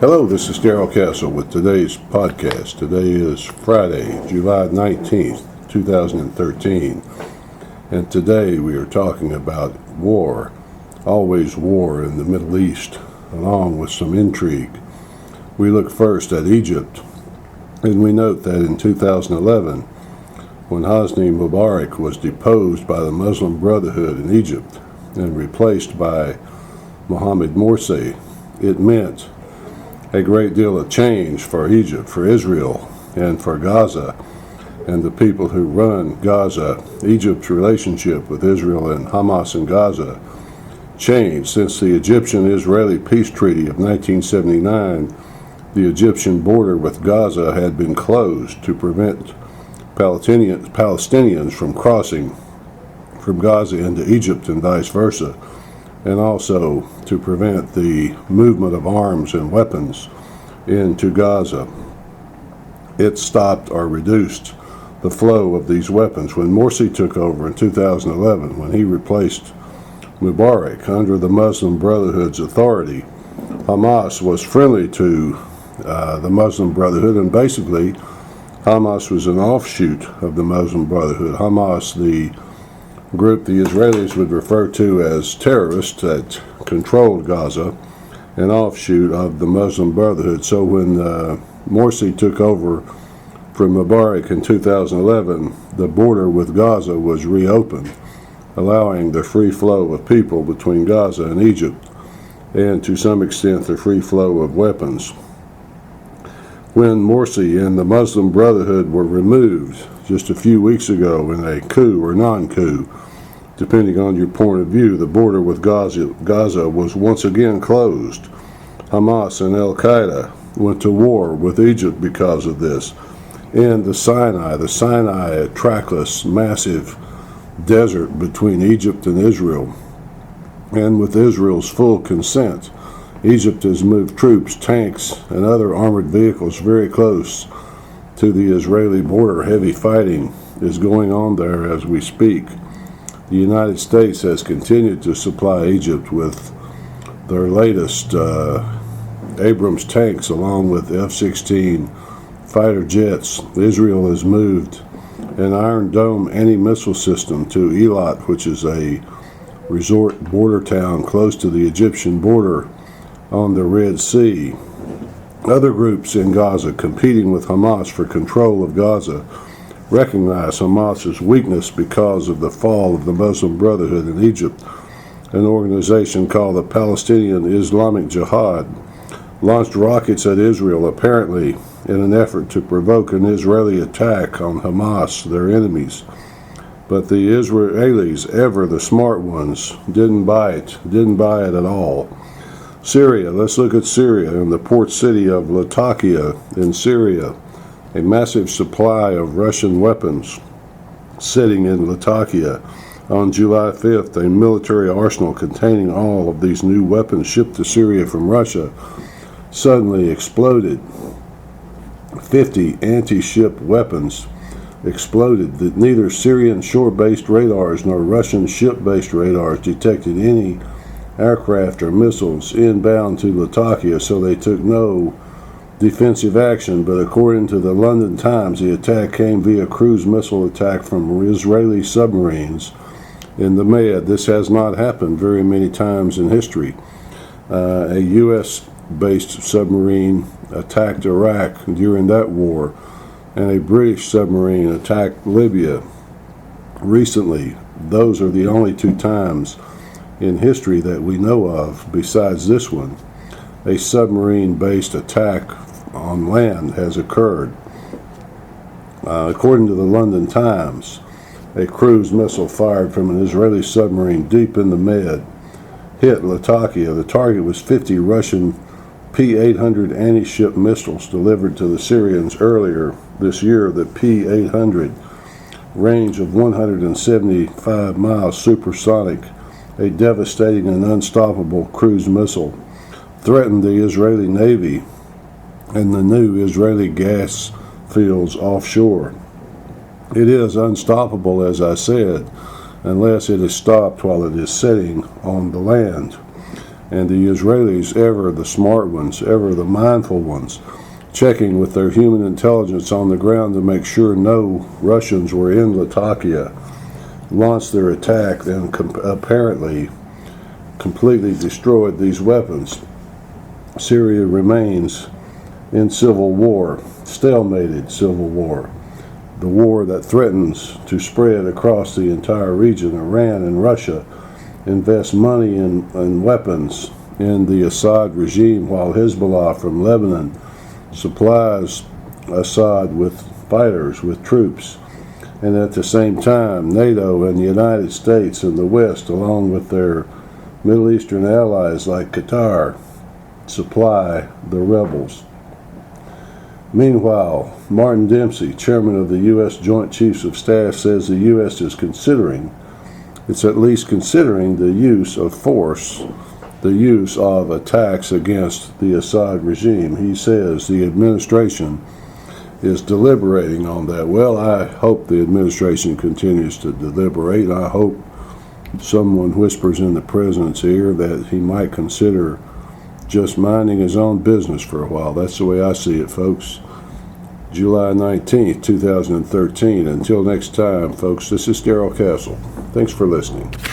Hello, this is Darrell Castle with today's podcast. Today is Friday, July 19th, 2013, and today we are talking about war, always war in the Middle East, along with some intrigue. We look first at Egypt, and we note that in 2011, when Hosni Mubarak was deposed by the Muslim Brotherhood in Egypt and replaced by Mohamed Morsi, it meant a great deal of change for Egypt, for Israel, and for Gaza, and the people who run Gaza. Egypt's relationship with Israel and Hamas and Gaza changed. Since the Egyptian-Israeli peace treaty of 1979, the Egyptian border with Gaza had been closed to prevent Palestinians from crossing from Gaza into Egypt and vice versa, and also to prevent the movement of arms and weapons into Gaza. It stopped or reduced the flow of these weapons. When Morsi took over in 2011, when he replaced Mubarak under the Muslim Brotherhood's authority, Hamas was friendly to the Muslim Brotherhood, and basically Hamas was an offshoot of the Muslim Brotherhood. Hamas, the group the Israelis would refer to as terrorists that controlled Gaza, an offshoot of the Muslim Brotherhood. So when Morsi took over from Mubarak in 2011, the border with Gaza was reopened, allowing the free flow of people between Gaza and Egypt, and to some extent the free flow of weapons. When Morsi and the Muslim Brotherhood were removed just a few weeks ago in a coup or non-coup, depending on your point of view, the border with Gaza was once again closed. Hamas and Al-Qaeda went to war with Egypt because of this. And the Sinai, a trackless, massive desert between Egypt and Israel, and with Israel's full consent, Egypt has moved troops, tanks, and other armored vehicles very close to the Israeli border. Heavy fighting is going on there as we speak. The United States has continued to supply Egypt with their latest Abrams tanks along with F-16 fighter jets. Israel has moved an Iron Dome anti-missile system to Eilat, which is a resort border town close to the Egyptian border on the Red Sea. Other groups in Gaza competing with Hamas for control of Gaza recognize Hamas's weakness because of the fall of the Muslim Brotherhood in Egypt. An organization called the Palestinian Islamic Jihad launched rockets at Israel, apparently in an effort to provoke an Israeli attack on Hamas, their enemies. But the Israelis, ever the smart ones, didn't buy it at all. Syria, let's look at Syria and the port city of Latakia in Syria. A massive supply of Russian weapons sitting in Latakia. On July 5th, a military arsenal containing all of these new weapons shipped to Syria from Russia suddenly exploded. 50 anti-ship weapons exploded that neither Syrian shore-based radars nor Russian ship-based radars detected any aircraft or missiles inbound to Latakia, so they took no defensive action. But according to the London Times, the attack came via cruise missile attack from Israeli submarines in the Med. This has not happened very many times in history. A U.S.-based submarine attacked Iraq during that war, and a British submarine attacked Libya recently. Those are the only two times in history that we know of, besides this one, a submarine-based attack on land has occurred. According to the London Times, a cruise missile fired from an Israeli submarine deep in the Med hit Latakia. The target was 50 Russian P-800 anti-ship missiles delivered to the Syrians earlier this year. The P-800, range of 175 miles, supersonic, a devastating and unstoppable cruise missile, threatened the Israeli Navy and the new Israeli gas fields offshore. It is unstoppable, as I said, unless it is stopped while it is sitting on the land. and the Israelis, ever the smart ones, ever the mindful ones, checking with their human intelligence on the ground to make sure no Russians were in Latakia, launched their attack and apparently completely destroyed these weapons. Syria remains in civil war, stalemated civil war, the war that threatens to spread across the entire region. Iran and Russia invest money in weapons in the Assad regime, while Hezbollah from Lebanon supplies Assad with fighters, with troops. And at the same time, NATO and the United States and the West, along with their Middle Eastern allies like Qatar, supply the rebels. Meanwhile, Martin Dempsey, chairman of the U.S. Joint Chiefs of Staff, says the U.S. is at least considering the use of force, the use of attacks against the Assad regime. He says the administration is deliberating on that. Well, I hope the administration continues to deliberate. I hope someone whispers in the president's ear that he might consider just minding his own business for a while. That's the way I see it, folks. July 19th, 2013. Until next time, folks, this is Darrell Castle. Thanks for listening.